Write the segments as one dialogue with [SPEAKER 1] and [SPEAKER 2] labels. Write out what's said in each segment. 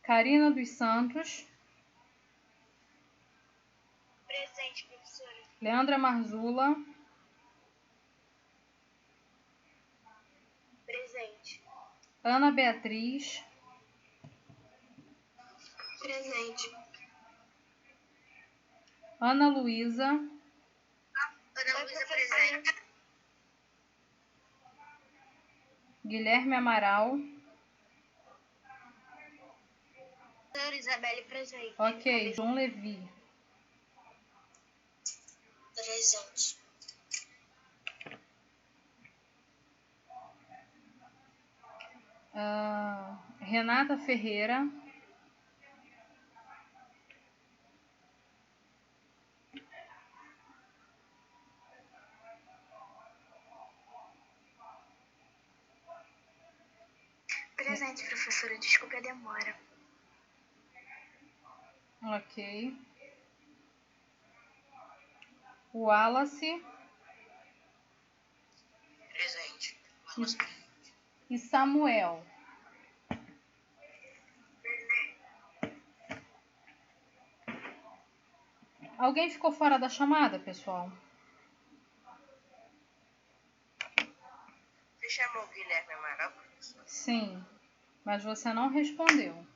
[SPEAKER 1] Carina dos Santos.
[SPEAKER 2] Presente, professora.
[SPEAKER 1] Leandra Marzula.
[SPEAKER 2] Presente.
[SPEAKER 1] Ana Beatriz.
[SPEAKER 2] Presente.
[SPEAKER 1] Ana Luísa.
[SPEAKER 2] Ana Luísa, presente.
[SPEAKER 1] Guilherme Amaral.
[SPEAKER 2] Professora Isabelle, presente.
[SPEAKER 1] Ok. João Levi.
[SPEAKER 2] Presente.
[SPEAKER 1] Renata Ferreira.
[SPEAKER 2] Presente, professora. Desculpe a demora.
[SPEAKER 1] Ok. Wallace.
[SPEAKER 2] Presente.
[SPEAKER 1] E Samuel. Alguém ficou fora da chamada, pessoal?
[SPEAKER 2] Você chamou o Guilherme Amaral, professora?
[SPEAKER 1] Sim, mas você não respondeu.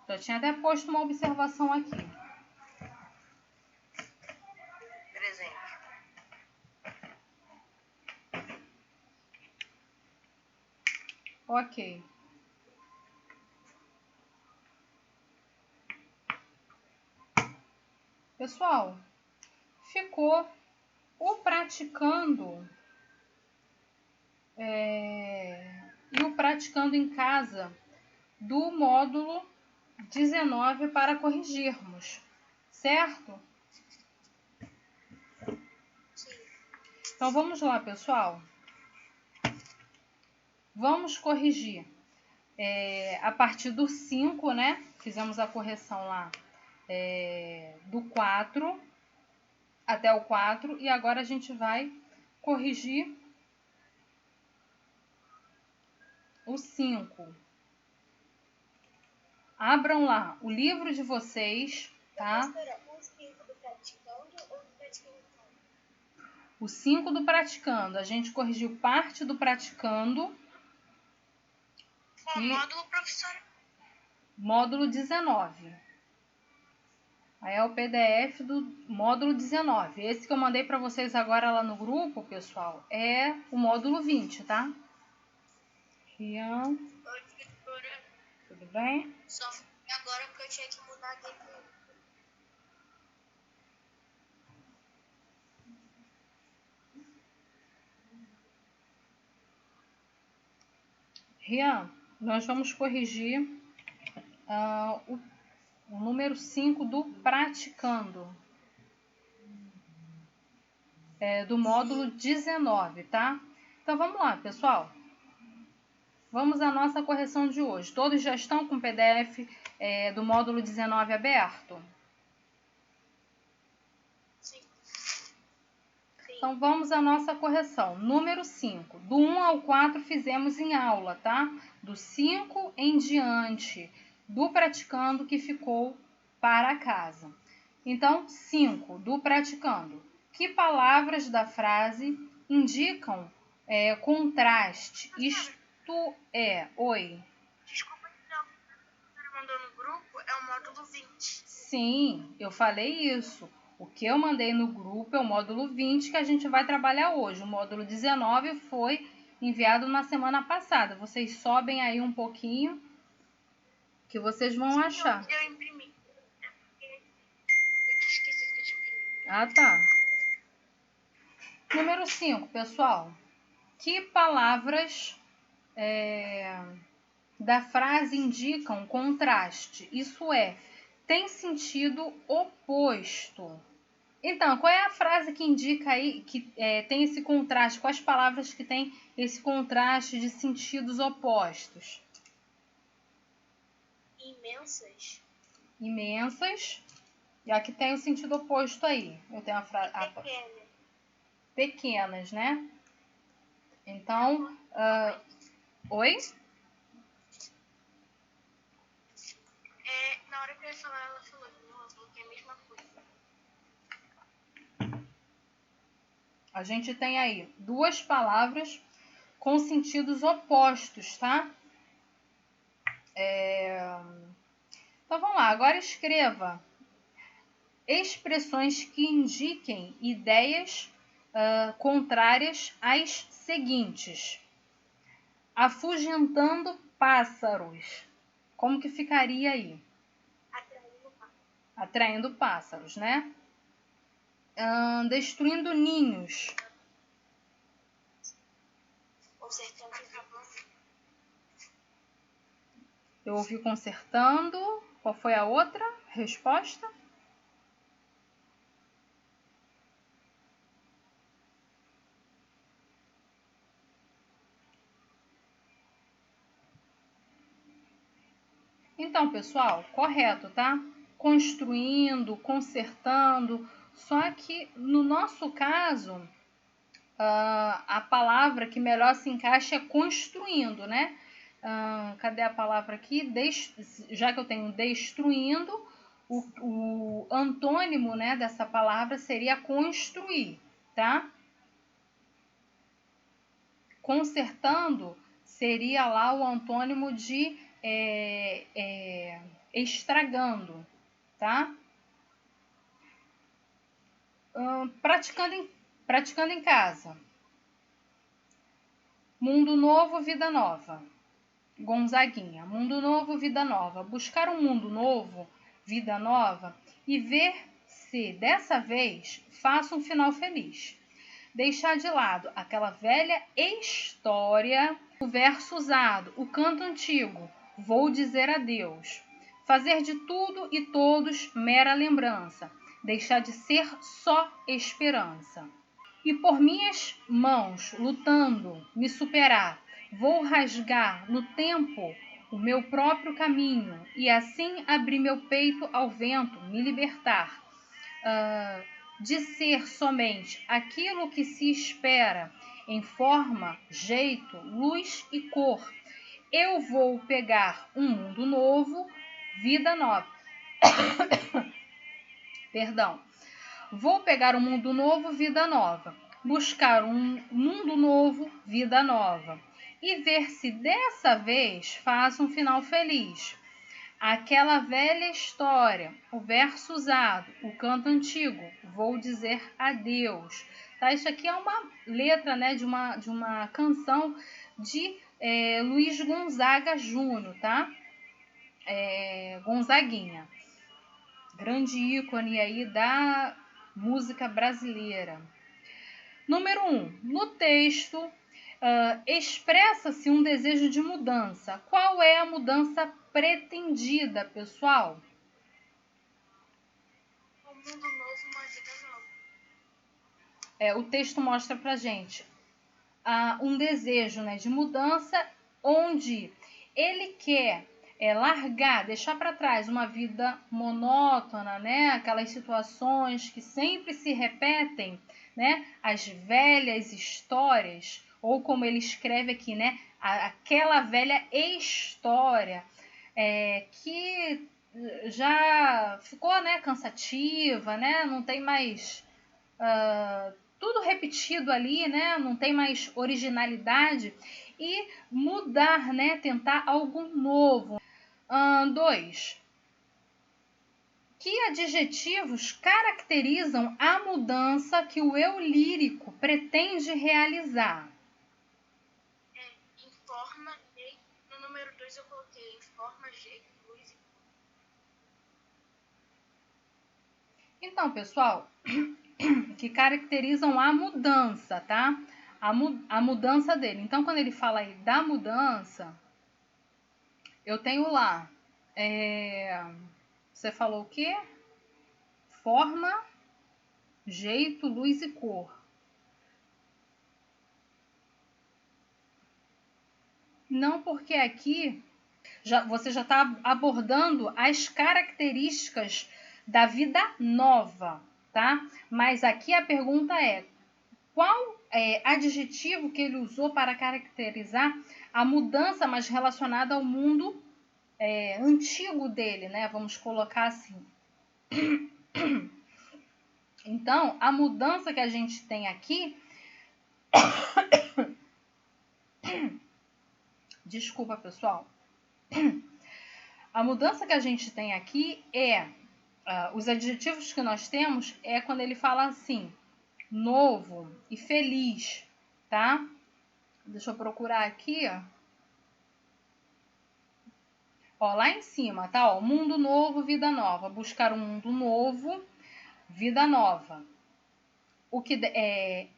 [SPEAKER 1] Já tinha até posto uma observação aqui.
[SPEAKER 2] Presente.
[SPEAKER 1] Ok. Pessoal, ficou o praticando e o praticando em casa do módulo 19 para corrigirmos, certo?
[SPEAKER 2] Sim.
[SPEAKER 1] Então vamos lá, pessoal. Vamos corrigir a partir do 5, né? Fizemos a correção lá do 4 até o 4 e agora a gente vai corrigir o 5. Abram lá o livro de vocês, tá?
[SPEAKER 2] Professora, o 5 do praticando ou do praticando?
[SPEAKER 1] O 5 do praticando. A gente corrigiu parte do praticando.
[SPEAKER 2] Qual módulo, professora?
[SPEAKER 1] Módulo 19. Aí é o PDF do módulo 19. Esse que eu mandei para vocês agora lá no grupo, pessoal, é o módulo 20, tá? Rian.
[SPEAKER 2] Oi, professora.
[SPEAKER 1] Tudo bem?
[SPEAKER 2] Só agora porque eu tinha que mudar aqui.
[SPEAKER 1] Rian, nós vamos corrigir o número 5 do praticando. Do módulo 19, tá? Então vamos lá, pessoal. Vamos à nossa correção de hoje. Todos já estão com o PDF do módulo 19 aberto?
[SPEAKER 2] Sim.
[SPEAKER 1] Então vamos à nossa correção. Número 5. Do 1 ao 4 fizemos em aula, tá? Do 5 em diante, do praticando que ficou para casa. Então, 5, do praticando. Que palavras da frase indicam contraste? Isto é, oi.
[SPEAKER 2] Desculpa, então. A professora mandou no grupo, é o módulo 20.
[SPEAKER 1] Sim, eu falei isso. O que eu mandei no grupo é o módulo 20 que a gente vai trabalhar hoje. O módulo 19 foi enviado na semana passada. Vocês sobem aí um pouquinho que vocês vão achar.
[SPEAKER 2] Eu imprimi. Eu esqueci de imprimir.
[SPEAKER 1] Ah, tá. Número 5, pessoal. Que palavras da frase indicam contraste? Isso é, tem sentido oposto. Então, qual é a frase que indica aí que tem esse contraste? Quais palavras que tem esse contraste de sentidos opostos?
[SPEAKER 2] Imensas.
[SPEAKER 1] Imensas. E aqui tem o sentido oposto aí. Eu tenho a frase.
[SPEAKER 2] Pequena.
[SPEAKER 1] Pequenas, né? Então, oi?
[SPEAKER 2] falar, ela falou de novo, que é a mesma coisa.
[SPEAKER 1] A gente tem aí duas palavras com sentidos opostos, tá? Então vamos lá, agora escreva expressões que indiquem ideias contrárias às seguintes. Afugentando pássaros. Como que ficaria aí? Atraindo pássaros, né? Destruindo ninhos.
[SPEAKER 2] Consertando acabando.
[SPEAKER 1] Eu ouvi consertando. Qual foi a outra resposta? Então, pessoal, correto, tá? Construindo, consertando. Só que no nosso caso, a palavra que melhor se encaixa é construindo, né? Cadê a palavra aqui? Já que eu tenho destruindo, o antônimo, né, dessa palavra seria construir, tá? Consertando seria lá o antônimo de estragando, tá? Praticando em casa. Mundo novo, vida nova. Gonzaguinha. Mundo novo, vida nova. Buscar um mundo novo, vida nova e ver se dessa vez faço um final feliz. Deixar de lado aquela velha história, o verso usado, o canto antigo, vou dizer adeus. Fazer de tudo e todos mera lembrança, deixar de ser só esperança. E por minhas mãos, lutando, me superar, vou rasgar no tempo o meu próprio caminho e assim abrir meu peito ao vento, me libertar. De ser somente aquilo que se espera em forma, jeito, luz e cor. Eu vou pegar um mundo novo, vida nova. Perdão. Vou pegar um mundo novo, vida nova. Buscar um mundo novo, vida nova. E ver se dessa vez faço um final feliz. Aquela velha história, o verso usado, o canto antigo, vou dizer adeus. Tá? Isso aqui é uma letra, né, de uma canção de Luiz Gonzaga Júnior, tá? Gonzaguinha, grande ícone aí da música brasileira. Número 1. No texto, expressa-se um desejo de mudança. Qual é a mudança pretendida, pessoal?
[SPEAKER 2] Um mundo novo, uma vida nova.
[SPEAKER 1] O texto mostra pra gente um desejo, né, de mudança, onde ele quer largar, deixar para trás uma vida monótona, né, aquelas situações que sempre se repetem, né, as velhas histórias, ou como ele escreve aqui, né, aquela velha história que já ficou, né, cansativa, né, não tem mais tudo repetido ali, né, não tem mais originalidade, e mudar, né, tentar algo novo. 2. Que adjetivos caracterizam a mudança que o eu lírico pretende realizar?
[SPEAKER 2] Em forma, jeito. No número 2 eu coloquei em forma, jeito, luz e cor.
[SPEAKER 1] Então, pessoal, que caracterizam a mudança, tá? A mudança dele. Então, quando ele fala aí da mudança, eu tenho lá, você falou o quê? Forma, jeito, luz e cor. Não, porque aqui você já está abordando as características da vida nova, tá? Mas aqui a pergunta é: qual adjetivo que ele usou para caracterizar a mudança mais relacionada ao mundo antigo dele, né? Vamos colocar assim. Então, a mudança que a gente tem aqui... Desculpa, pessoal. A mudança que a gente tem aqui é... os adjetivos que nós temos é quando ele fala assim, novo e feliz, tá? Deixa eu procurar aqui, ó, lá em cima, tá? Ó, mundo novo, vida nova. Buscar um mundo novo, vida nova.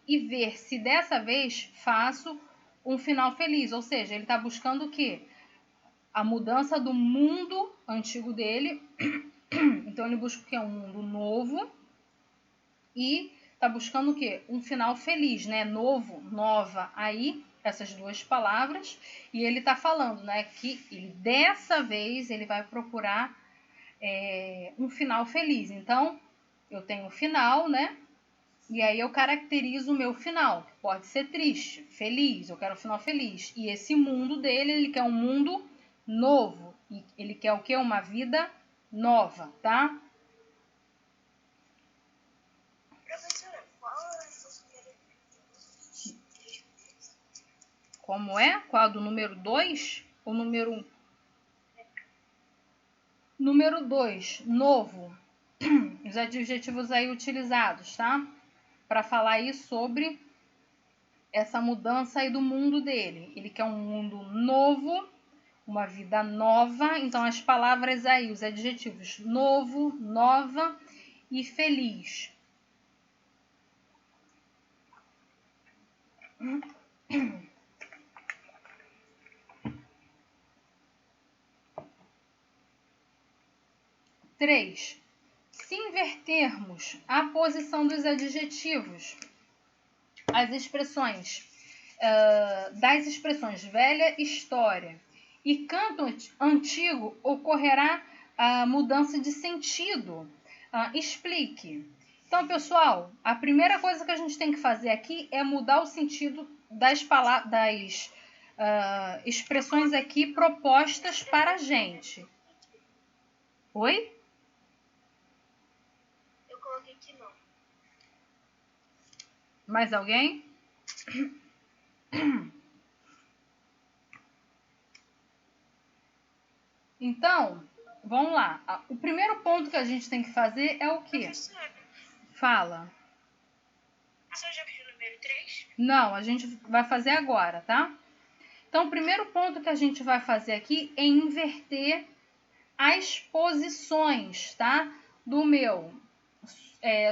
[SPEAKER 1] E ver se dessa vez faço um final feliz. Ou seja, ele está buscando o quê? A mudança do mundo antigo dele. Então, ele busca o quê? Um mundo novo. E está buscando o quê? Um final feliz, né? Novo, nova, aí, essas duas palavras. E ele está falando, né? Que dessa vez ele vai procurar um final feliz. Então, eu tenho o final, né? E aí eu caracterizo o meu final. Pode ser triste, feliz, eu quero um final feliz. E esse mundo dele, ele quer um mundo novo. E ele quer o quê? Uma vida nova, tá?
[SPEAKER 2] Professora, qual é o
[SPEAKER 1] Como é? Qual do número 2? O número 1? Número 2, novo. Os adjetivos aí utilizados, tá? Para falar aí sobre essa mudança aí do mundo dele. Ele quer um mundo novo, uma vida nova. Então, as palavras aí, os adjetivos novo, nova e feliz. Três. Se invertermos a posição dos adjetivos, as expressões das expressões velha, história e canto antigo, ocorrerá a mudança de sentido. Explique. Então, pessoal, a primeira coisa que a gente tem que fazer aqui é mudar o sentido das expressões aqui propostas para a gente. Oi?
[SPEAKER 2] Eu coloquei que não.
[SPEAKER 1] Mais alguém? Então, vamos lá. O primeiro ponto que a gente tem que fazer é o quê?
[SPEAKER 2] Professora,
[SPEAKER 1] Fala.
[SPEAKER 2] a senhora já viu o número 3?
[SPEAKER 1] Não, a gente vai fazer agora, tá? Então, o primeiro ponto que a gente vai fazer aqui é inverter as posições, tá? Do meu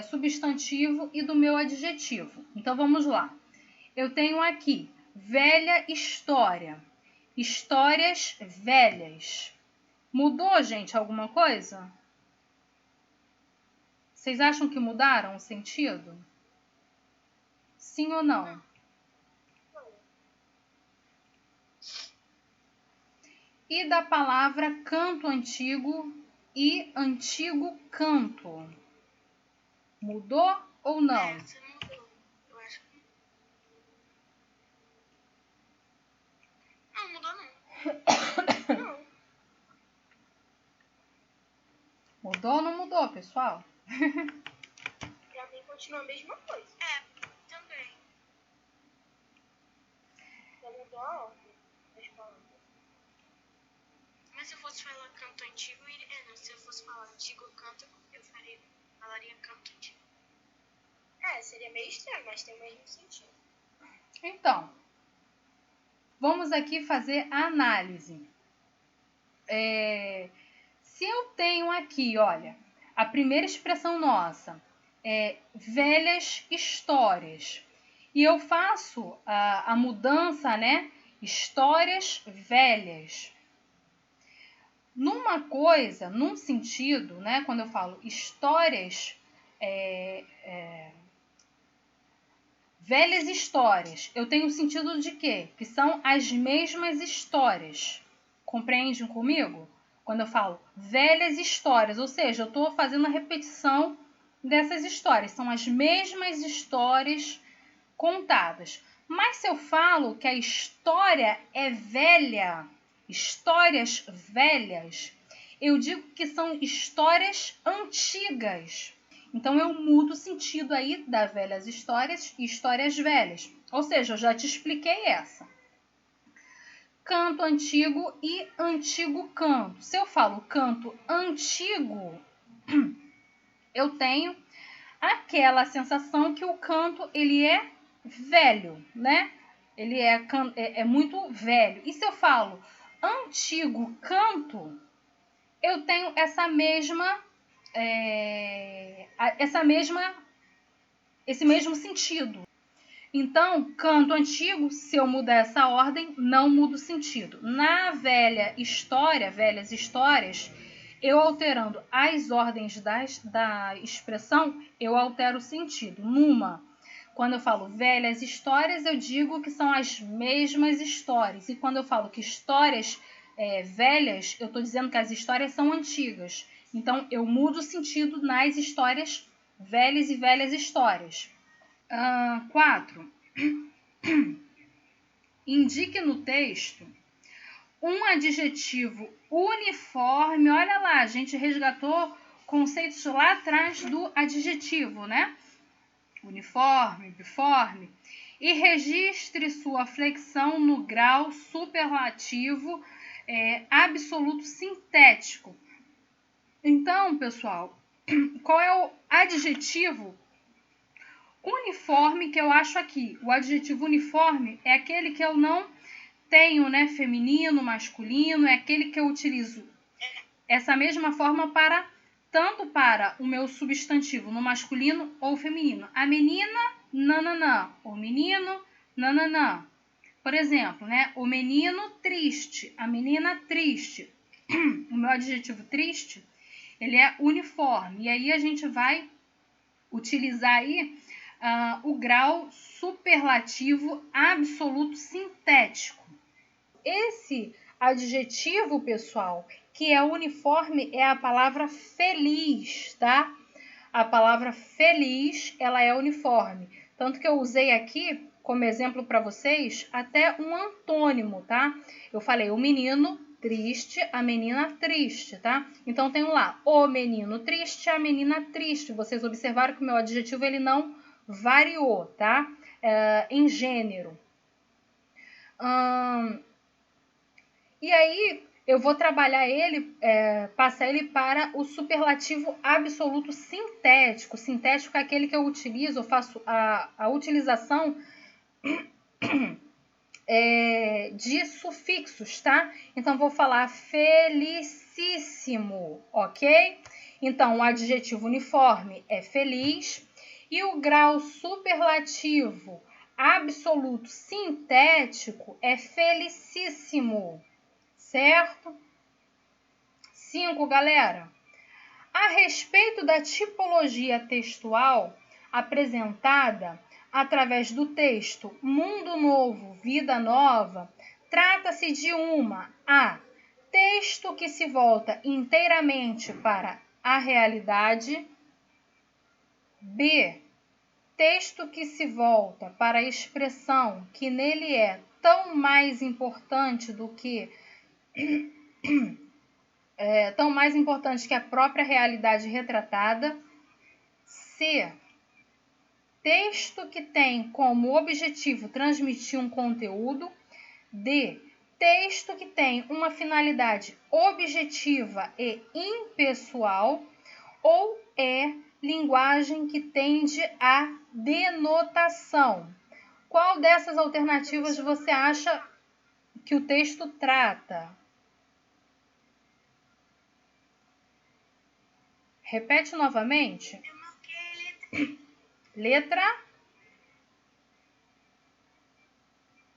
[SPEAKER 1] substantivo e do meu adjetivo. Então, vamos lá. Eu tenho aqui velha história. Histórias velhas. Mudou, gente, alguma coisa? Vocês acham que mudaram o sentido? Sim ou não? E da palavra canto antigo e antigo canto. Mudou ou não?
[SPEAKER 2] Essa mudou. Eu acho que não mudou não. Não.
[SPEAKER 1] Mudou ou não mudou, pessoal?
[SPEAKER 2] Pra mim continua a mesma coisa. Também. Só mudou a ordem das palavras. Mas se eu fosse falar canto antigo, não, se eu fosse falar antigo canto, eu falaria canto antigo. Seria meio estranho, mas tem o mesmo sentido.
[SPEAKER 1] Então, vamos aqui fazer a análise. Se eu tenho aqui, olha, a primeira expressão nossa é velhas histórias. E eu faço a mudança, né? Histórias velhas. Num sentido, né? Quando eu falo histórias, velhas histórias, eu tenho o sentido de quê? Que são as mesmas histórias. Compreendem comigo? Quando eu falo velhas histórias, ou seja, eu estou fazendo a repetição dessas histórias. São as mesmas histórias contadas. Mas se eu falo que a história é velha, histórias velhas, eu digo que são histórias antigas. Então, eu mudo o sentido aí da velhas histórias e histórias velhas. Ou seja, eu já te expliquei essa. Canto antigo e antigo canto. Se eu falo canto antigo, eu tenho aquela sensação que o canto ele é velho, né? Ele é muito velho. E se eu falo antigo canto, eu tenho esse mesmo sentido. Então, canto antigo, se eu mudar essa ordem, não muda o sentido. Na velhas histórias, eu alterando as ordens da expressão, eu altero o sentido. Quando eu falo velhas histórias, eu digo que são as mesmas histórias. E quando eu falo que histórias velhas, eu estou dizendo que as histórias são antigas. Então, eu mudo o sentido nas histórias velhas e velhas histórias. 4. Indique no texto um adjetivo uniforme. Olha lá, a gente resgatou conceitos lá atrás do adjetivo, né? Uniforme, biforme. E registre sua flexão no grau superlativo absoluto sintético. Então, pessoal, qual é o adjetivo uniforme que eu acho aqui? O adjetivo uniforme é aquele que eu não tenho, né, feminino, masculino, é aquele que eu utilizo essa mesma forma tanto para o meu substantivo no masculino ou feminino. A menina, nananã. O menino, nananã. Por exemplo, né, o menino triste, a menina triste. O meu adjetivo triste, ele é uniforme. E aí a gente vai utilizar aí o grau superlativo absoluto sintético. Esse adjetivo, pessoal, que é uniforme, é a palavra feliz, tá? A palavra feliz, ela é uniforme. Tanto que eu usei aqui, como exemplo para vocês, até um antônimo, tá? Eu falei o menino triste, a menina triste, tá? Então, tenho lá o menino triste, a menina triste. Vocês observaram que o meu adjetivo, ele não variou, tá? Em gênero. E aí, eu vou trabalhar ele, passar ele para o superlativo absoluto sintético. Sintético é aquele que eu utilizo, eu faço a utilização de sufixos, tá? Então, vou falar felicíssimo, ok? Então, o adjetivo uniforme é feliz e o grau superlativo absoluto sintético é felicíssimo. Certo? 5, galera. A respeito da tipologia textual apresentada através do texto Mundo Novo, Vida Nova, trata-se de texto que se volta inteiramente para a realidade. B. Texto que se volta para a expressão que nele é tão mais importante que a própria realidade retratada. C. Texto que tem como objetivo transmitir um conteúdo. D. Texto que tem uma finalidade objetiva e impessoal. Ou E. Linguagem que tende à denotação. Qual dessas alternativas você acha que o texto trata? Repete novamente.
[SPEAKER 2] Eu marquei
[SPEAKER 1] letra.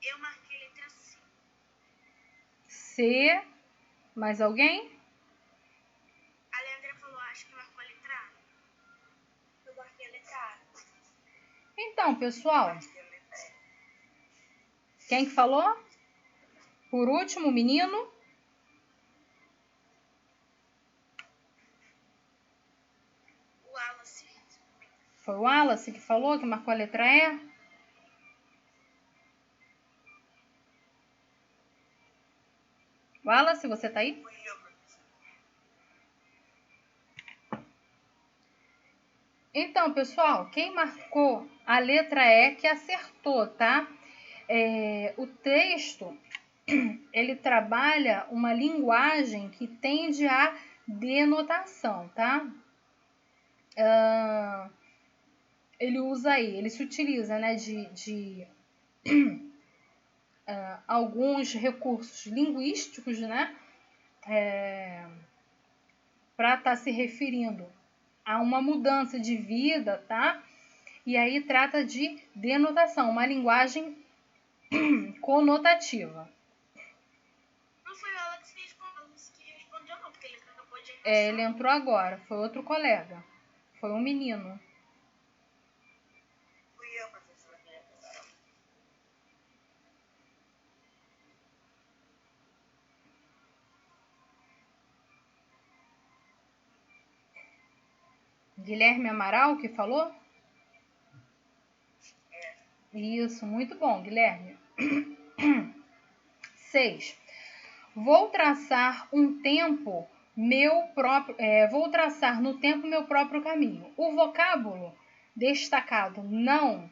[SPEAKER 2] Eu marquei letra C.
[SPEAKER 1] C. Mais alguém?
[SPEAKER 2] A Leandra falou, acho que marcou a letra A. Eu marquei a letra A.
[SPEAKER 1] Então, pessoal, quem que falou? Por último, o menino.
[SPEAKER 2] O Wallace.
[SPEAKER 1] Foi o Wallace que falou, que marcou a letra E? Wallace, você tá aí? Então, pessoal, quem marcou a letra E que acertou, tá? O texto, ele trabalha uma linguagem que tende à denotação, tá? Ele se utiliza, né, de alguns recursos linguísticos, né, para estar se referindo a uma mudança de vida, tá? E aí trata de denotação, uma linguagem conotativa.
[SPEAKER 2] Não foi o Alex que respondeu, não, porque ele acabou de entrar.
[SPEAKER 1] Ele entrou agora, foi outro colega, foi um menino.
[SPEAKER 2] Fui eu, professora.
[SPEAKER 1] Guilherme Amaral que falou? Isso, muito bom, Guilherme. 6. Vou traçar no tempo meu próprio caminho. O vocábulo destacado não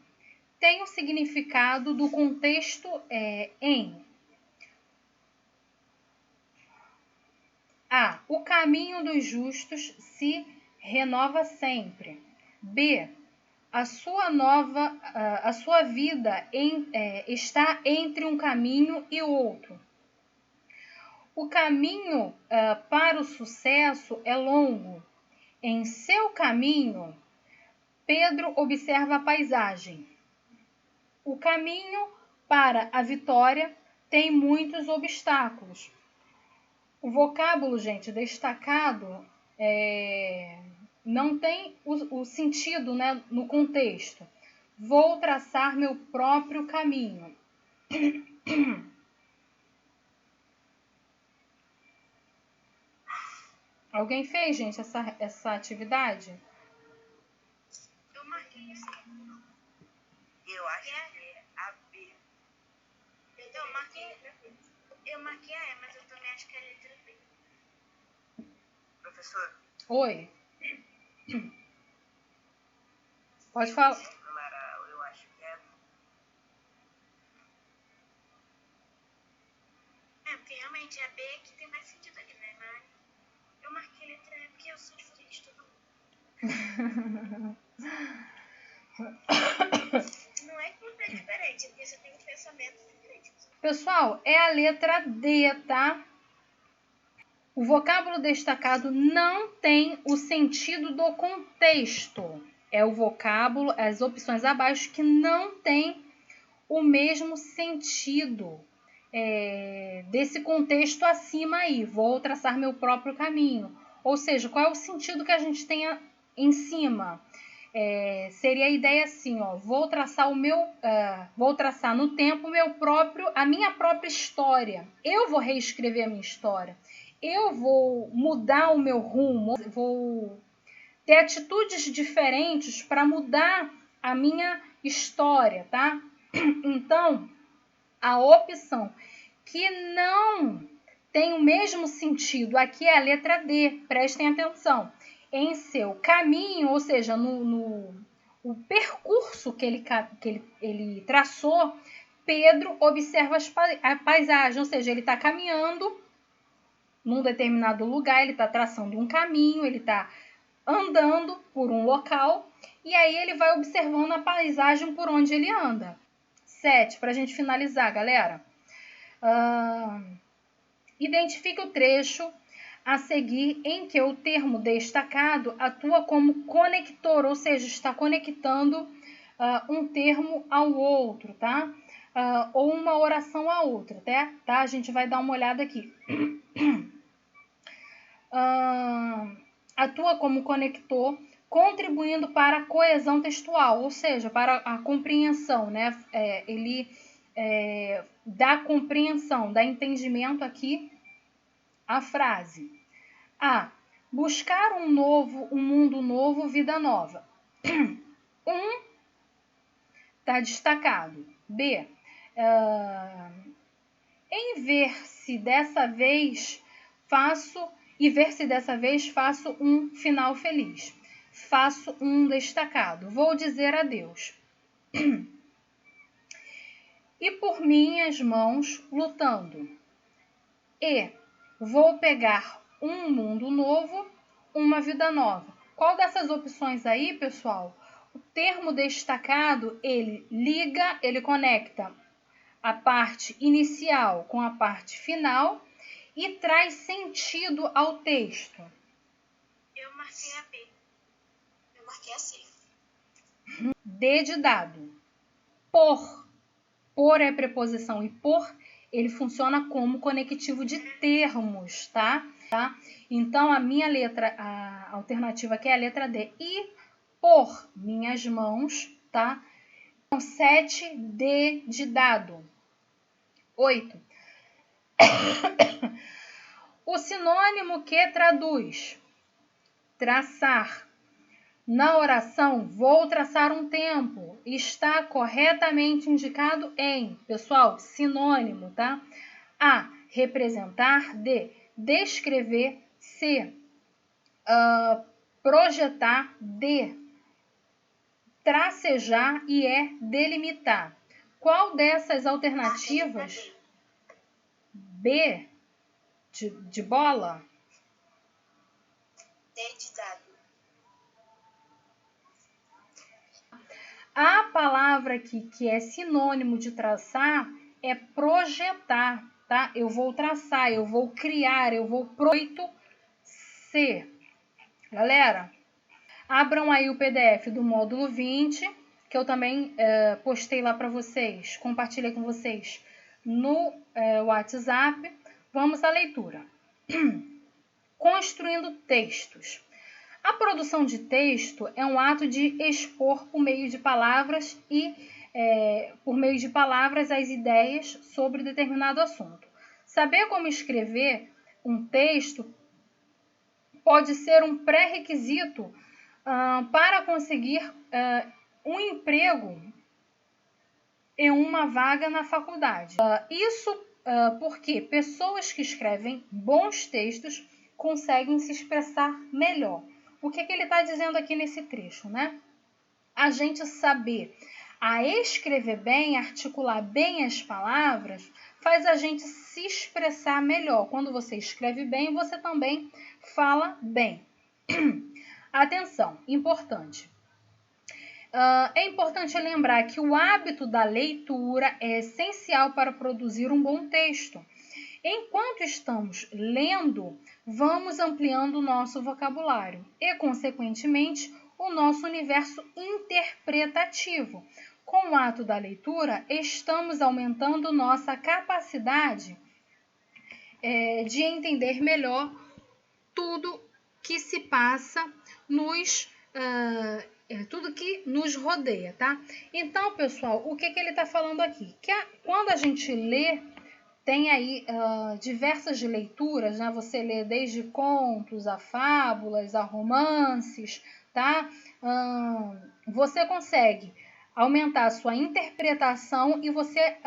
[SPEAKER 1] tem o significado do contexto em A. O caminho dos justos se renova sempre. B. A sua vida está entre um caminho e outro. O caminho para o sucesso é longo. Em seu caminho, Pedro observa a paisagem. O caminho para a vitória tem muitos obstáculos. O vocábulo, gente, destacado não tem o sentido, né, no contexto. Vou traçar meu próprio caminho. Alguém fez, gente, essa atividade?
[SPEAKER 2] Eu marquei isso. Eu acho que é a B. Eu marquei a E, mas eu também acho que é a letra B. Professor.
[SPEAKER 1] Oi. Pode falar.
[SPEAKER 2] Eu acho que é. Porque realmente é a B que tem mais sentido ali, né? Mas eu marquei a letra E porque eu sou diferente de todo mundo. Não é que você é diferente, é porque você tem um pensamento diferente.
[SPEAKER 1] Pessoal, é a letra D, tá? O vocábulo destacado não tem o sentido do contexto. É o vocábulo, as opções abaixo que não tem o mesmo sentido desse contexto acima aí. Vou traçar meu próprio caminho. Ou seja, qual é o sentido que a gente tem em cima? Seria a ideia assim, ó, vou traçar no tempo a minha própria história. Eu vou reescrever a minha história. Eu vou mudar o meu rumo, vou ter atitudes diferentes para mudar a minha história, tá? Então, a opção que não tem o mesmo sentido aqui é a letra D, prestem atenção. Em seu caminho, ou seja, o percurso que ele traçou, Pedro observa a paisagem, ou seja, ele está caminhando num determinado lugar, ele está traçando um caminho, ele está andando por um local, e aí ele vai observando a paisagem por onde ele anda. 7, para a gente finalizar, galera. Identifique o trecho a seguir em que o termo destacado atua como conector, ou seja, está conectando um termo ao outro, tá? Ou uma oração a outra, tá? A gente vai dar uma olhada aqui. Atua como conector, contribuindo para a coesão textual, ou seja, para a compreensão, né? Ele dá compreensão, dá entendimento aqui a frase. A. Buscar um mundo novo, vida nova. Está destacado. B. em ver se dessa vez faço um final feliz. Faço um destacado. Vou dizer adeus. E por minhas mãos lutando. E vou pegar um mundo novo, uma vida nova. Qual dessas opções aí, pessoal? O termo destacado, ele liga, ele conecta a parte inicial com a parte final e traz sentido ao texto.
[SPEAKER 2] Eu marquei a B. Eu marquei a C.
[SPEAKER 1] D de dado. Por. Por é preposição e por, ele funciona como conectivo de termos, tá? Então, a minha letra, a alternativa aqui é a letra D. E por minhas mãos, tá? 7, D de dado. 8. O sinônimo que traduz. Traçar. Na oração, vou traçar um tempo. Está corretamente indicado em, pessoal, sinônimo, tá? A, representar. D, descrever. C, projetar. D, tracejar. E E, delimitar. Qual dessas alternativas? B, de bola?
[SPEAKER 2] D de dado.
[SPEAKER 1] A palavra aqui que é sinônimo de traçar é projetar, tá? Eu vou traçar, eu vou criar, eu vou ser. Galera, abram aí o PDF do módulo 20, que eu também postei lá para vocês, compartilhei com vocês no WhatsApp. Vamos à leitura. Construindo textos. A produção de texto é um ato de expor por meio de palavras as ideias sobre determinado assunto. Saber como escrever um texto pode ser um pré-requisito para conseguir um emprego em uma vaga na faculdade. Isso porque pessoas que escrevem bons textos conseguem se expressar melhor. O que ele está dizendo aqui nesse trecho, né? A gente saber escrever bem, articular bem as palavras, faz a gente se expressar melhor. Quando você escreve bem, você também fala bem. Atenção, importante. É importante lembrar que o hábito da leitura é essencial para produzir um bom texto. Enquanto estamos lendo, vamos ampliando o nosso vocabulário e, consequentemente, o nosso universo interpretativo. Com o ato da leitura, estamos aumentando nossa capacidade de entender melhor tudo que se passa tudo que nos rodeia, tá? Então, pessoal, o que ele está falando aqui? Que quando a gente lê, tem aí diversas leituras, né? Você lê desde contos, a fábulas, a romances, tá? Você consegue aumentar a sua interpretação e você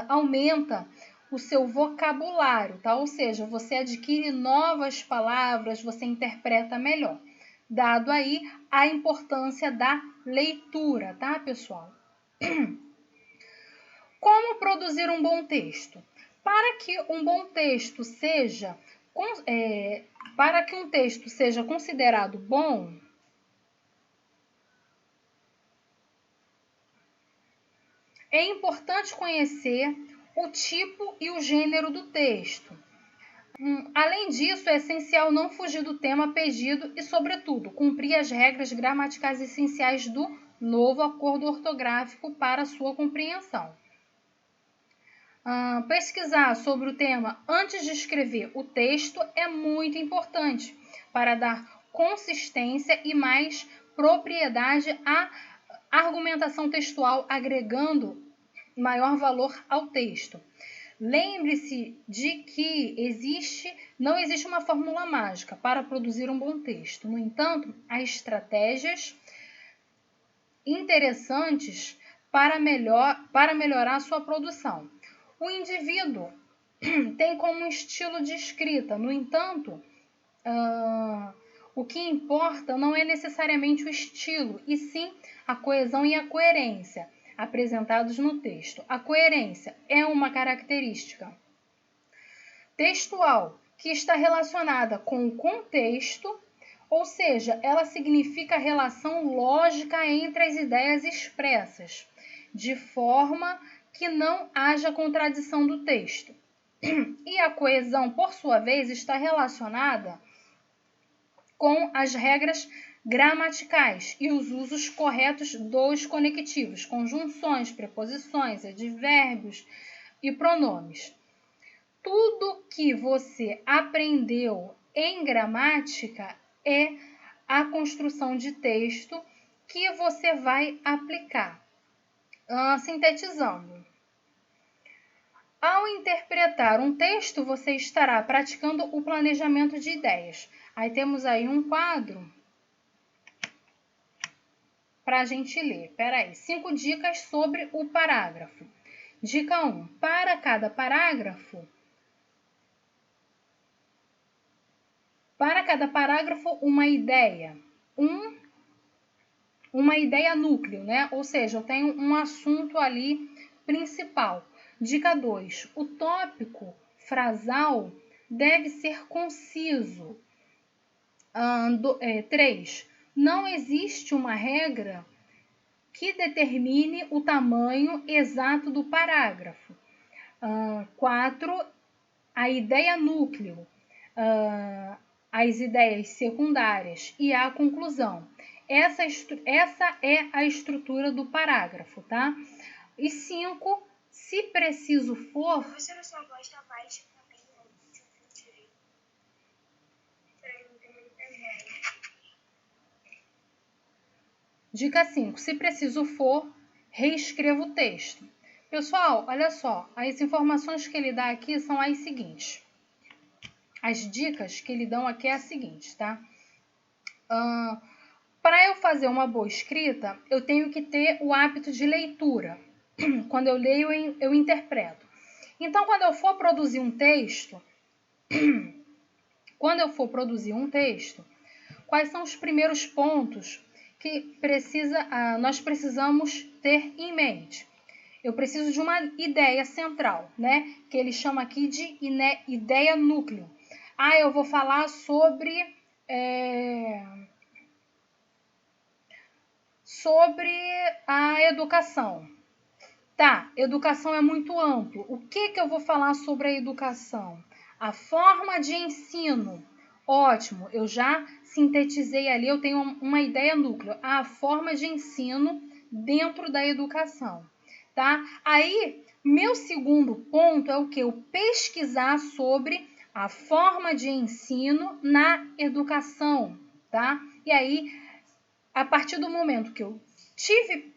[SPEAKER 1] aumenta o seu vocabulário, tá? Ou seja, você adquire novas palavras, você interpreta melhor. Dado aí a importância da leitura, tá, pessoal? Como produzir um bom texto? Para que um bom texto seja, para que um texto seja considerado bom, é importante conhecer o tipo e o gênero do texto. Além disso, é essencial não fugir do tema pedido e, sobretudo, cumprir as regras gramaticais essenciais do novo acordo ortográfico para sua compreensão. Pesquisar sobre o tema antes de escrever o texto é muito importante para dar consistência e mais propriedade à argumentação textual, agregando maior valor ao texto. Lembre-se de que não existe uma fórmula mágica para produzir um bom texto. No entanto, há estratégias interessantes para melhorar a sua produção. O indivíduo tem como estilo de escrita. No entanto, o que importa não é necessariamente o estilo, e sim a coesão e a coerência apresentados no texto. A coerência é uma característica textual que está relacionada com o contexto, ou seja, ela significa a relação lógica entre as ideias expressas, de forma que não haja contradição do texto. E a coesão, por sua vez, está relacionada com as regras gramaticais e os usos corretos dos conectivos, conjunções, preposições, advérbios e pronomes. Tudo que você aprendeu em gramática é a construção de texto que você vai aplicar. Sintetizando. Ao interpretar um texto, você estará praticando o planejamento de ideias. Aí temos aí um quadro para a gente ler. Peraí, 5 dicas sobre o parágrafo. Dica 1. Para cada parágrafo, uma ideia. Uma ideia núcleo, né? Ou seja, eu tenho um assunto ali principal. Dica 2. O tópico frasal deve ser conciso. 3. Não existe uma regra que determine o tamanho exato do parágrafo. 4. A ideia núcleo, as ideias secundárias e a conclusão. Essa é a estrutura do parágrafo, tá? E 5. Se preciso for...
[SPEAKER 2] Você na sua voz tá baixa também, não te ouviu direito.
[SPEAKER 1] Dica 5. Se preciso for, reescreva o texto. Pessoal, olha só, as informações que ele dá aqui são as seguintes. As dicas que ele dão aqui é a seguinte, tá? Para eu fazer uma boa escrita, eu tenho que ter o hábito de leitura. Quando eu leio, eu interpreto. Então, quando eu for produzir um texto, quais são os primeiros pontos que nós precisamos ter em mente? Eu preciso de uma ideia central, né? Que ele chama aqui de ideia núcleo. Eu vou falar sobre a educação. Tá, educação é muito amplo. O que eu vou falar sobre a educação? A forma de ensino. Ótimo, eu já sintetizei ali, eu tenho uma ideia núcleo. A forma de ensino dentro da educação, tá? Aí, meu segundo ponto é o que? Eu pesquisar sobre a forma de ensino na educação, tá? E aí, a partir do momento que eu tive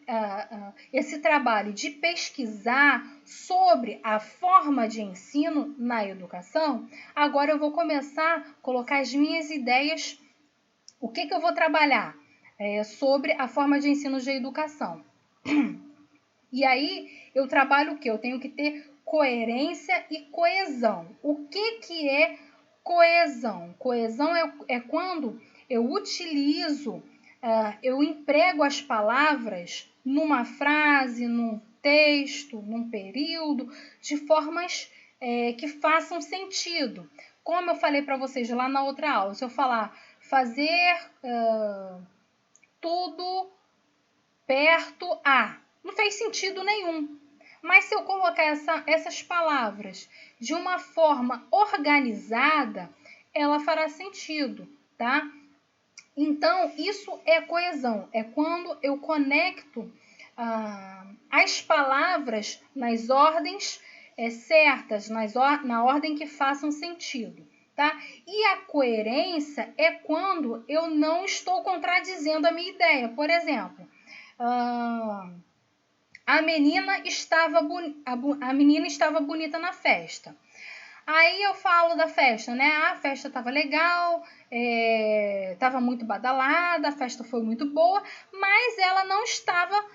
[SPEAKER 1] esse trabalho de pesquisar sobre a forma de ensino na educação, agora eu vou começar a colocar as minhas ideias, o que eu vou trabalhar sobre a forma de ensino de educação. E aí eu trabalho o que? Eu tenho que ter coerência e coesão. O que é coesão? Coesão é quando eu utilizo, eu emprego as palavras numa frase, num texto, num período, de formas que façam sentido. Como eu falei para vocês lá na outra aula, se eu falar fazer tudo perto a, não fez sentido nenhum. Mas se eu colocar essas palavras de uma forma organizada, ela fará sentido, tá? Então, isso é coesão. É quando eu conecto as palavras nas ordens certas, na ordem que façam sentido, tá? E a coerência é quando eu não estou contradizendo a minha ideia. Por exemplo, a menina estava bonita na festa. Aí eu falo da festa, né? A festa estava legal, estava muito badalada, a festa foi muito boa, mas ela não estava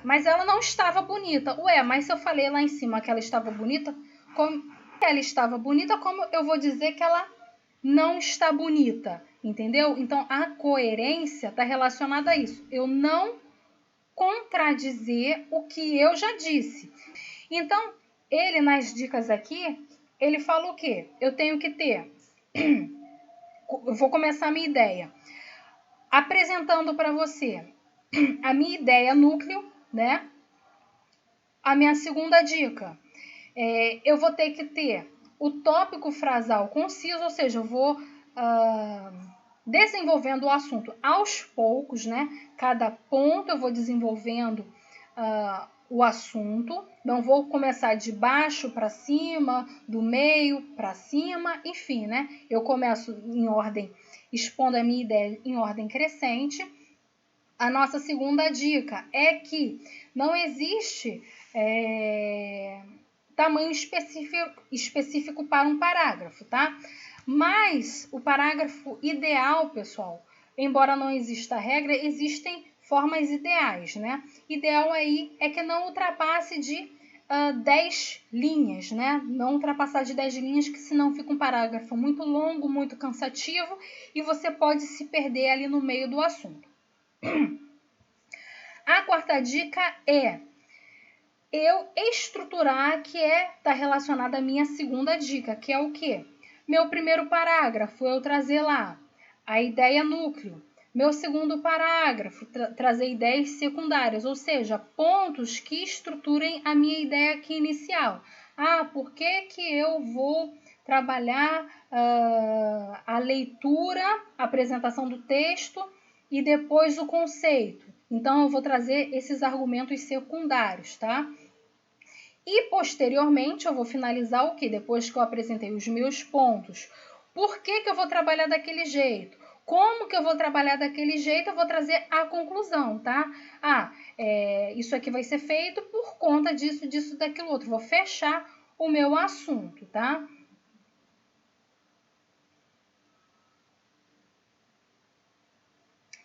[SPEAKER 1] Mas ela não estava bonita. Ué, mas se eu falei lá em cima que ela estava bonita, como ela estava bonita, como eu vou dizer que ela não está bonita? Entendeu? Então, a coerência está relacionada a isso. Eu não contradizer o que eu já disse. Então, ele nas dicas aqui, ele fala o quê? Eu tenho que ter... Eu vou começar a minha ideia. Apresentando para você a minha ideia núcleo, né? A minha segunda dica, eu vou ter que ter o tópico frasal conciso, ou seja, eu vou desenvolvendo o assunto aos poucos, né? Cada ponto eu vou desenvolvendo o assunto, não vou começar de baixo para cima, do meio para cima, enfim, né? Eu começo em ordem, expondo a minha ideia em ordem crescente. A nossa segunda dica é que não existe tamanho específico para um parágrafo, tá? Mas o parágrafo ideal, pessoal, embora não exista regra, existem formas ideais, né? Ideal aí é que não ultrapasse de 10 linhas, né? Não ultrapassar de 10 linhas, que senão fica um parágrafo muito longo, muito cansativo e você pode se perder ali no meio do assunto. A quarta dica é eu estruturar, que tá relacionada à minha segunda dica, que é o quê? Meu primeiro parágrafo, eu trazer lá a ideia núcleo. Meu segundo parágrafo, trazer ideias secundárias, ou seja, pontos que estruturem a minha ideia aqui inicial. Por que eu vou trabalhar a leitura, a apresentação do texto e depois o conceito? Então, eu vou trazer esses argumentos secundários, tá? E, posteriormente, eu vou finalizar o quê? Depois que eu apresentei os meus pontos. Por que eu vou trabalhar daquele jeito? Como que eu vou trabalhar daquele jeito? Eu vou trazer a conclusão, tá? Isso aqui vai ser feito por conta disso, disso, daquilo outro. Vou fechar o meu assunto, tá?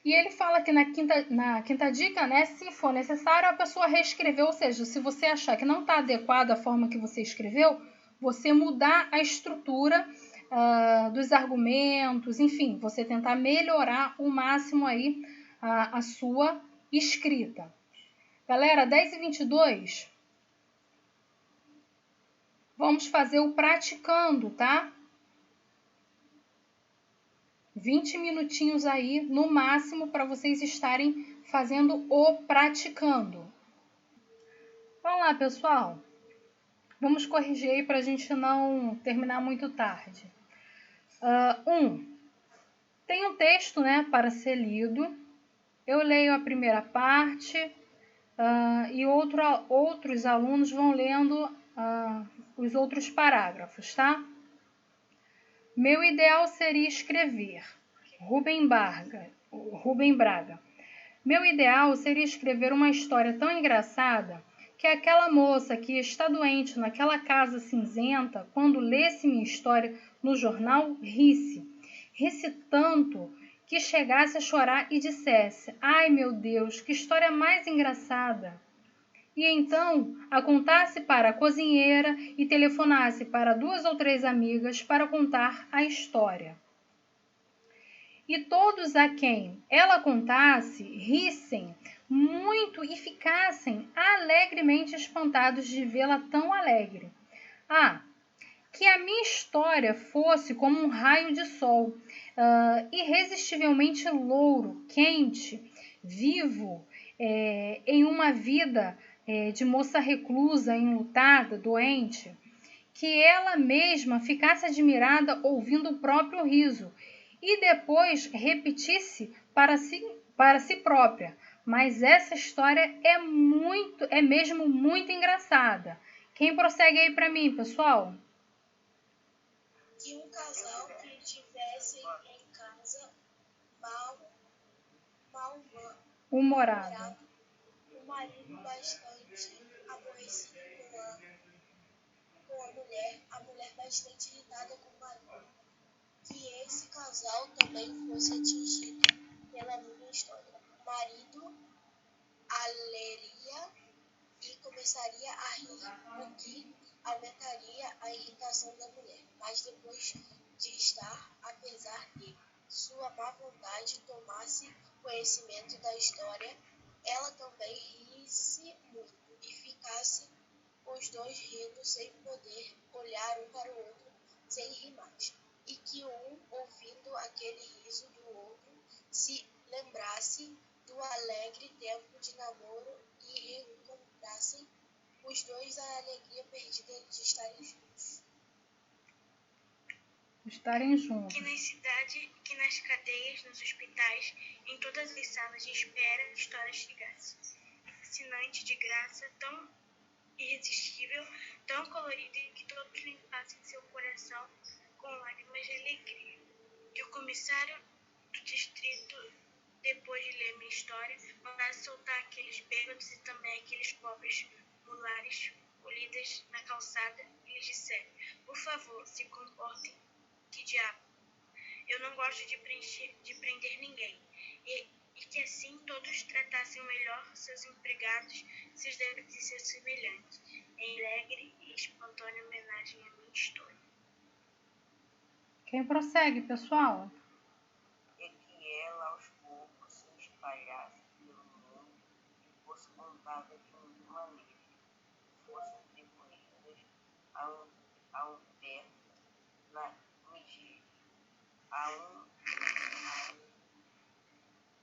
[SPEAKER 1] E ele fala que na quinta dica, né, se for necessário, a pessoa reescrever, ou seja, se você achar que não está adequada a forma que você escreveu, você mudar a estrutura dos argumentos, enfim, você tentar melhorar o máximo aí a sua escrita. Galera, 10h22, vamos fazer o praticando, tá? 20 minutinhos aí, no máximo, para vocês estarem fazendo o praticando. Vamos lá, pessoal. Vamos corrigir aí para a gente não terminar muito tarde. Tem um texto, né, para ser lido. Eu leio a primeira parte e outros alunos vão lendo os outros parágrafos, tá? Meu ideal seria escrever. Rubem Braga. Meu ideal seria escrever uma história tão engraçada que aquela moça que está doente naquela casa cinzenta, quando lesse minha história no jornal, risse tanto que chegasse a chorar e dissesse: ai meu Deus, que história mais engraçada! E então a contasse para a cozinheira e telefonasse para 2 ou 3 amigas para contar a história. E todos a quem ela contasse rissem muito e ficassem alegremente espantados de vê-la tão alegre. Que a minha história fosse como um raio de sol, irresistivelmente louro, quente, vivo, em uma vida de moça reclusa, enlutada, doente, que ela mesma ficasse admirada ouvindo o próprio riso e depois repetisse para si própria. Mas essa história é mesmo muito engraçada. Quem prossegue aí para mim, pessoal?
[SPEAKER 2] Que um casal que estivesse em casa
[SPEAKER 1] mal-humorado,
[SPEAKER 2] o marido bastante aborrecido com a mulher bastante irritada com o marido. Que esse casal também fosse atingido pela minha história. O marido leria e começaria a rir, o que aumentaria a irritação da mulher. Mas depois de estar, apesar de sua má vontade, tomasse conhecimento da história, ela também risse muito e ficasse os dois rindo sem poder olhar um para o outro sem rir mais. E que um, ouvindo aquele riso do outro, se lembrasse do alegre tempo de namoro e reencontrassem os dois a alegria perdida de estarem juntos.
[SPEAKER 1] Que
[SPEAKER 2] nas cadeias, nos hospitais, em todas as salas de espera, a história chegasse. Fascinante, de graça, tão irresistível, tão colorida que todos limpassem seu coração com lágrimas de alegria. Que o comissário do distrito, depois de ler minha história, mandasse soltar aqueles bêbados e também aqueles pobres mulares polidas na calçada e lhes dissesse: por favor, se comportem. Que diabo! Eu não gosto de prender ninguém. E que assim todos tratassem melhor seus empregados, seus débitos e seus semelhantes, em alegre e espontânea homenagem à minha história.
[SPEAKER 1] Quem prossegue, pessoal?
[SPEAKER 3] E que ela aos poucos se espalhasse pelo mundo e fosse contada de maneira que fossem atribuídas a um termo na Nigéria, a um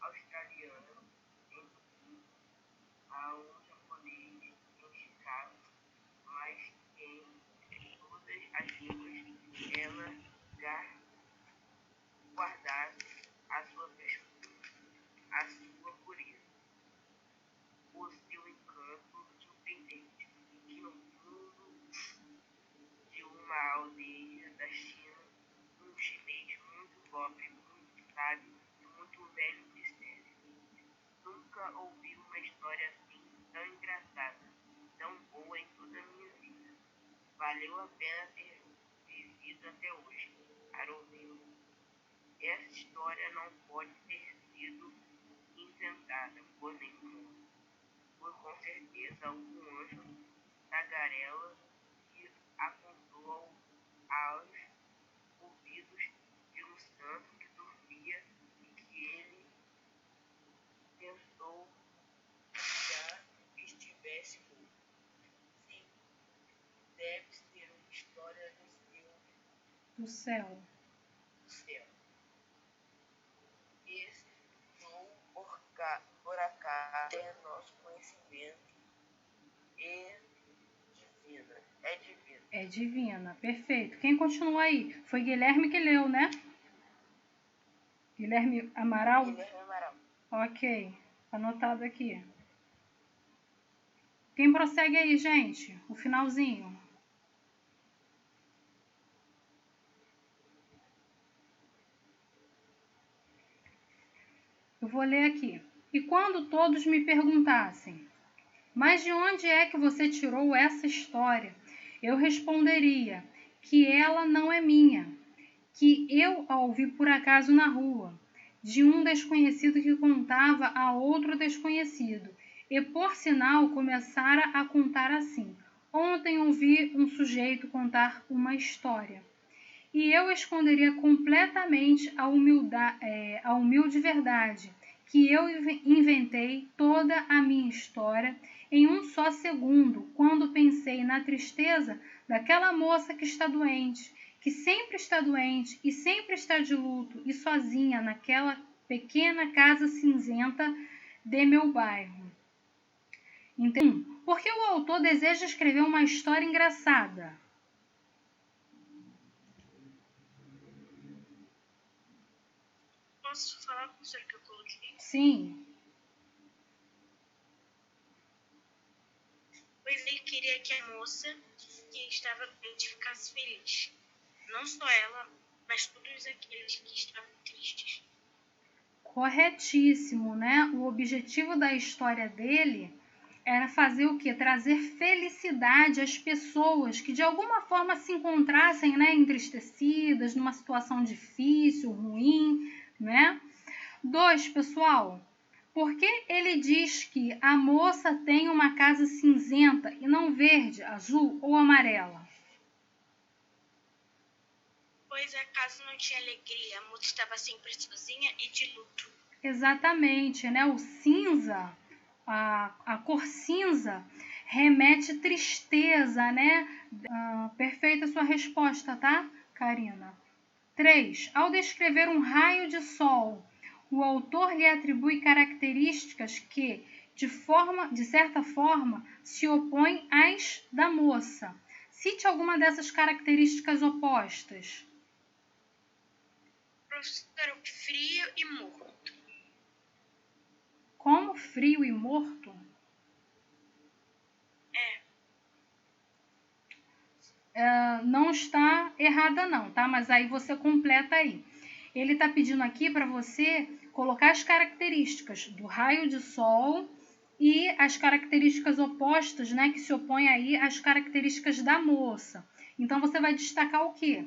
[SPEAKER 3] australiano em Pequim, a um japonês em Chicago, mas em todas as línguas ela guardasse a sua pureza, o seu encanto surpreendente, que no fundo de uma aldeia da China, um chinês muito pobre, muito sábio e muito velho dissera: nunca ouvi uma história assim tão engraçada, tão boa em toda a minha vida. Valeu a pena ter vivido até hoje para ouvi-lo. Essa história não pode ter sido inventada por nenhum, por com certeza algum anjo tagarela que a contou aos ouvidos de um santo que dormia e que ele pensou que já estivesse morto. Sim, deve ser uma história
[SPEAKER 1] do céu.
[SPEAKER 3] Esse não por acaso é nosso conhecimento
[SPEAKER 1] É divina, perfeito. Quem continua aí? Foi Guilherme que leu, né? Guilherme Amaral?
[SPEAKER 3] Guilherme Amaral.
[SPEAKER 1] Ok, anotado aqui. Quem prossegue aí, gente? O finalzinho. Eu vou ler aqui. E quando todos me perguntassem: mas de onde é que você tirou essa história? Eu responderia que ela não é minha, que eu a ouvi por acaso na rua, de um desconhecido que contava a outro desconhecido, e por sinal começara a contar assim: ontem ouvi um sujeito contar uma história. E eu esconderia completamente a humilde verdade, que eu inventei toda a minha história em um só segundo, quando pensei na tristeza daquela moça que está doente, que sempre está doente e sempre está de luto e sozinha naquela pequena casa cinzenta de meu bairro. Então, por que o autor deseja escrever uma história engraçada?
[SPEAKER 2] Posso falar, professor, que eu coloquei?
[SPEAKER 1] Sim.
[SPEAKER 2] Pois ele queria que a moça que estava doente ficasse feliz. Não só ela, mas todos aqueles que estavam tristes.
[SPEAKER 1] Corretíssimo, né? O objetivo da história dele era fazer o quê? Trazer felicidade às pessoas que de alguma forma se encontrassem, né, entristecidas, numa situação difícil, ruim, né? 2, pessoal, Por que ele diz que a moça tem uma casa cinzenta e não verde, azul ou amarela?
[SPEAKER 2] Pois a casa não tinha alegria, a moça estava sempre sozinha e de luto.
[SPEAKER 1] Exatamente, né? O cinza, a cor cinza, remete tristeza, né? Perfeita sua resposta, tá, Karina? 3. Ao descrever um raio de sol, o autor lhe atribui características que, de certa forma, se opõem às da moça. Cite alguma dessas características opostas.
[SPEAKER 2] Professor, frio e morto.
[SPEAKER 1] Como frio e morto? Não está errada não, tá? Mas aí você completa aí. Ele está pedindo aqui para você colocar as características do raio de sol e as características opostas, né? Que se opõem aí às características da moça. Então, você vai destacar o quê?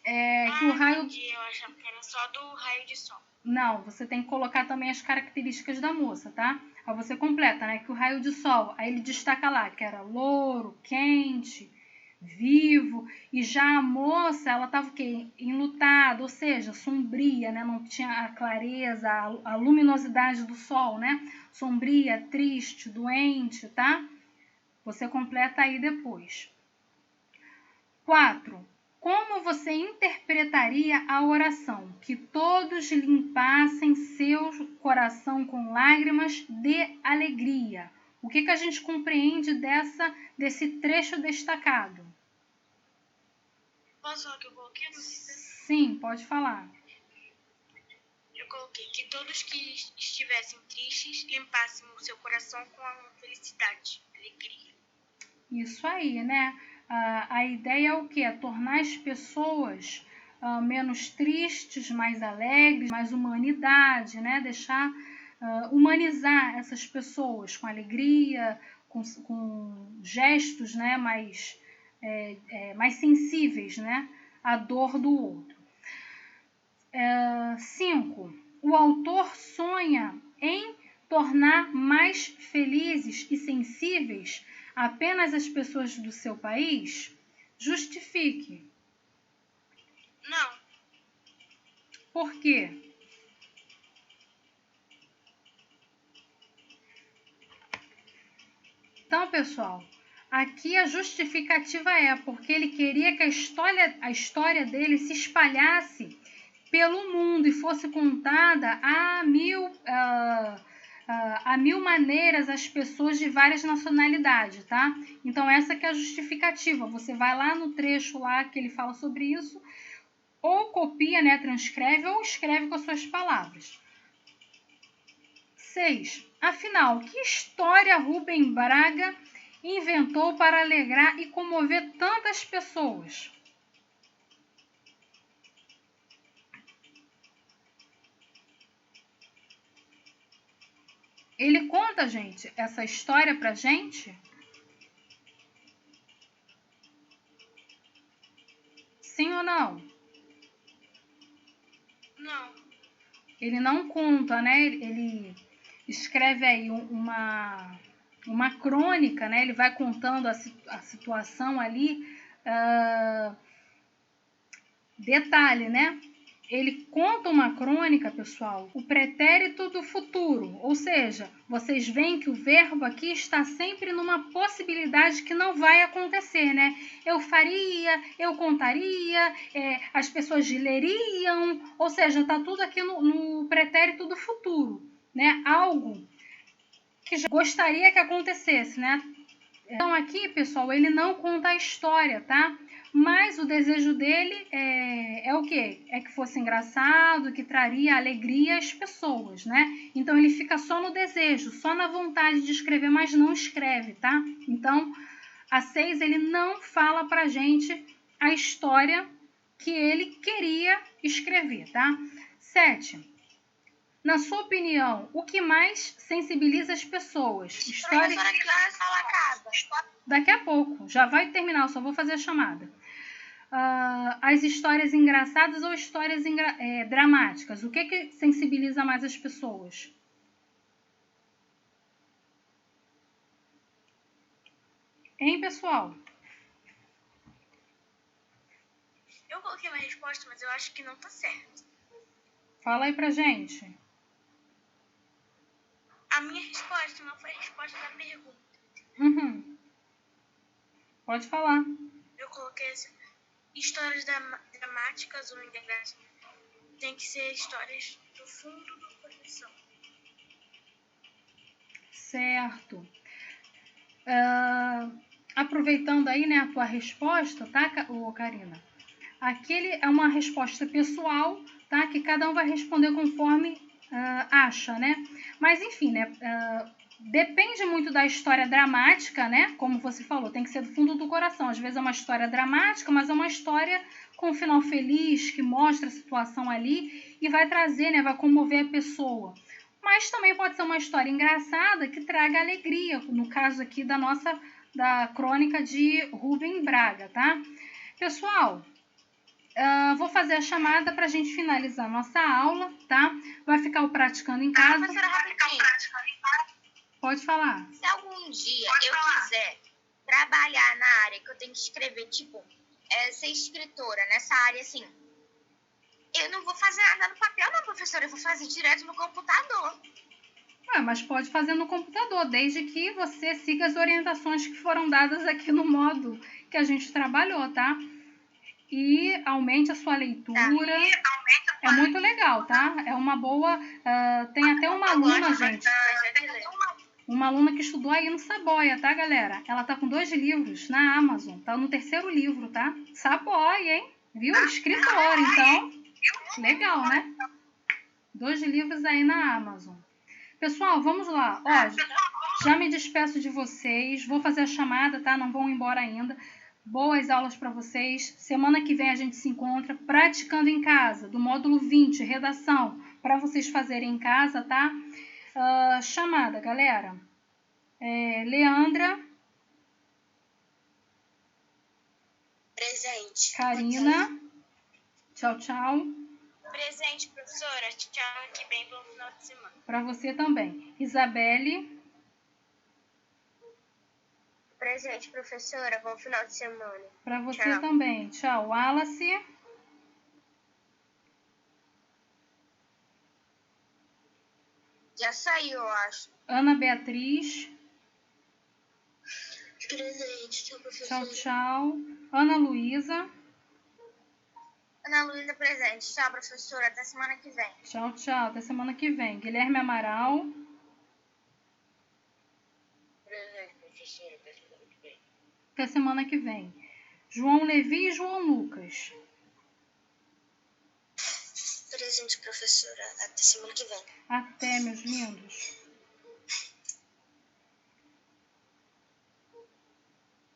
[SPEAKER 1] Que o raio...
[SPEAKER 2] Entendi. Eu achava que era só do raio de sol.
[SPEAKER 1] Não, você tem que colocar também as características da moça, tá? Aí você completa, né? Que o raio de sol, aí ele destaca lá que era louro, quente, vivo, e já a moça, ela estava o quê? Enlutada, ou seja, sombria, né? Não tinha a clareza, a luminosidade do sol, né? Sombria, triste, doente, tá? Você completa aí depois. 4. Como você interpretaria a oração? Que todos limpassem seu coração com lágrimas de alegria. O que a gente compreende desse trecho destacado?
[SPEAKER 2] Posso falar o que eu coloquei?
[SPEAKER 1] Sim, pode falar.
[SPEAKER 2] Eu coloquei que todos que estivessem tristes limpassem o seu coração com a felicidade, alegria.
[SPEAKER 1] Isso aí, né? A ideia é o quê? É tornar as pessoas menos tristes, mais alegres, mais humanidade, né? Deixar humanizar essas pessoas com alegria, com gestos, né? mais sensíveis, né? À dor do outro. 5. O autor sonha em tornar mais felizes e sensíveis apenas as pessoas do seu país? Justifique.
[SPEAKER 2] Não.
[SPEAKER 1] Por quê? Então, pessoal, aqui a justificativa é porque ele queria que a história dele se espalhasse pelo mundo e fosse contada a mil maneiras às pessoas de várias nacionalidades, tá? Então essa que é a justificativa. Você vai lá no trecho lá que ele fala sobre isso, ou copia, né, transcreve, ou escreve com as suas palavras. 6. Afinal, que história Rubem Braga inventou para alegrar e comover tantas pessoas? Ele conta, gente, essa história pra gente? Sim ou não?
[SPEAKER 2] Não.
[SPEAKER 1] Ele não conta, né? Ele escreve aí uma crônica, né? Ele vai contando a situação ali. Detalhe, né? Ele conta uma crônica, pessoal, o pretérito do futuro, ou seja, vocês veem que o verbo aqui está sempre numa possibilidade que não vai acontecer, né? Eu faria, eu contaria, as pessoas leriam, ou seja, está tudo aqui no pretérito do futuro, né? Algo que já gostaria que acontecesse, né? Então aqui, pessoal, ele não conta a história, tá? Mas o desejo dele é o quê? É que fosse engraçado, que traria alegria às pessoas, né? Então ele fica só no desejo, só na vontade de escrever, mas não escreve, tá? Então, a 6, ele não fala pra gente a história que ele queria escrever, tá? 7. Na sua opinião, o que mais sensibiliza as pessoas? História... Daqui a pouco, já vai terminar, eu só vou fazer a chamada. As histórias engraçadas ou histórias dramáticas? O que sensibiliza mais as pessoas? Hein, pessoal?
[SPEAKER 2] Eu coloquei uma resposta, mas eu acho que não tá certo.
[SPEAKER 1] Fala aí pra gente.
[SPEAKER 2] A minha resposta não foi a resposta da pergunta.
[SPEAKER 1] Uhum. Pode falar.
[SPEAKER 2] Eu coloquei assim, histórias dramáticas ou engraçadas. Tem que ser histórias do fundo do coração.
[SPEAKER 1] Certo. Aproveitando aí, né, a tua resposta, tá, Karina? Aquele é uma resposta pessoal, tá? Que cada um vai responder conforme acha, né? Mas enfim, né? Depende muito da história dramática, né? Como você falou, tem que ser do fundo do coração. Às vezes é uma história dramática, mas é uma história com um final feliz, que mostra a situação ali e vai trazer, né? Vai comover a pessoa. Mas também pode ser uma história engraçada que traga alegria, no caso aqui da crônica de Rubem Braga, tá? Pessoal, vou fazer a chamada para a gente finalizar nossa aula, tá? Vai ficar o praticando em casa.
[SPEAKER 2] Professora, rapidinho.
[SPEAKER 1] Pode falar.
[SPEAKER 2] Se algum dia eu quiser trabalhar na área que eu tenho que escrever, tipo, ser escritora nessa área, assim, eu não vou fazer nada no papel, não, professora. Eu vou fazer direto no computador.
[SPEAKER 1] Mas pode fazer no computador, desde que você siga as orientações que foram dadas aqui no módulo que a gente trabalhou, tá? E aumente a sua leitura. É muito legal, tá? É uma boa... tem até uma aluna, gente. Uma aluna que estudou aí no Saboia, tá, galera? Ela tá com 2 livros na Amazon. Tá no 3º livro, tá? Saboia, hein? Viu? Escritora, então. Legal, né? 2 livros aí na Amazon. Pessoal, vamos lá. Ó, já me despeço de vocês. Vou fazer a chamada, tá? Não vão embora ainda. Boas aulas para vocês. Semana que vem a gente se encontra praticando em casa, do módulo 20, redação, para vocês fazerem em casa, tá? Chamada, galera. Leandra.
[SPEAKER 2] Presente.
[SPEAKER 1] Karina. Tchau, tchau.
[SPEAKER 2] Presente, professora. Tchau, que bem pelo final de semana.
[SPEAKER 1] Para você também. Isabelle.
[SPEAKER 2] Presente, professora. Bom final de semana.
[SPEAKER 1] Para você também. Tchau. Wallace.
[SPEAKER 2] Já saiu, eu acho.
[SPEAKER 1] Ana Beatriz.
[SPEAKER 2] Presente, tchau, professora.
[SPEAKER 1] Tchau, tchau. Ana Luísa.
[SPEAKER 2] Ana Luísa, presente. Tchau, professora. Até semana que vem.
[SPEAKER 1] Tchau, tchau. Até semana que vem. Guilherme Amaral.
[SPEAKER 2] Presente, professora. Até semana que vem.
[SPEAKER 1] Até semana que vem. João Levi e João Lucas.
[SPEAKER 2] Presente, professora. Até semana que vem.
[SPEAKER 1] Até, meus lindos.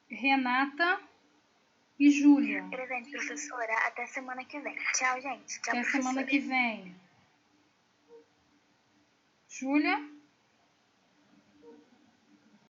[SPEAKER 1] Renata e Júlia.
[SPEAKER 2] Presente, professora. Até semana que vem. Tchau, gente. Tchau,
[SPEAKER 1] Até semana que vem. Júlia.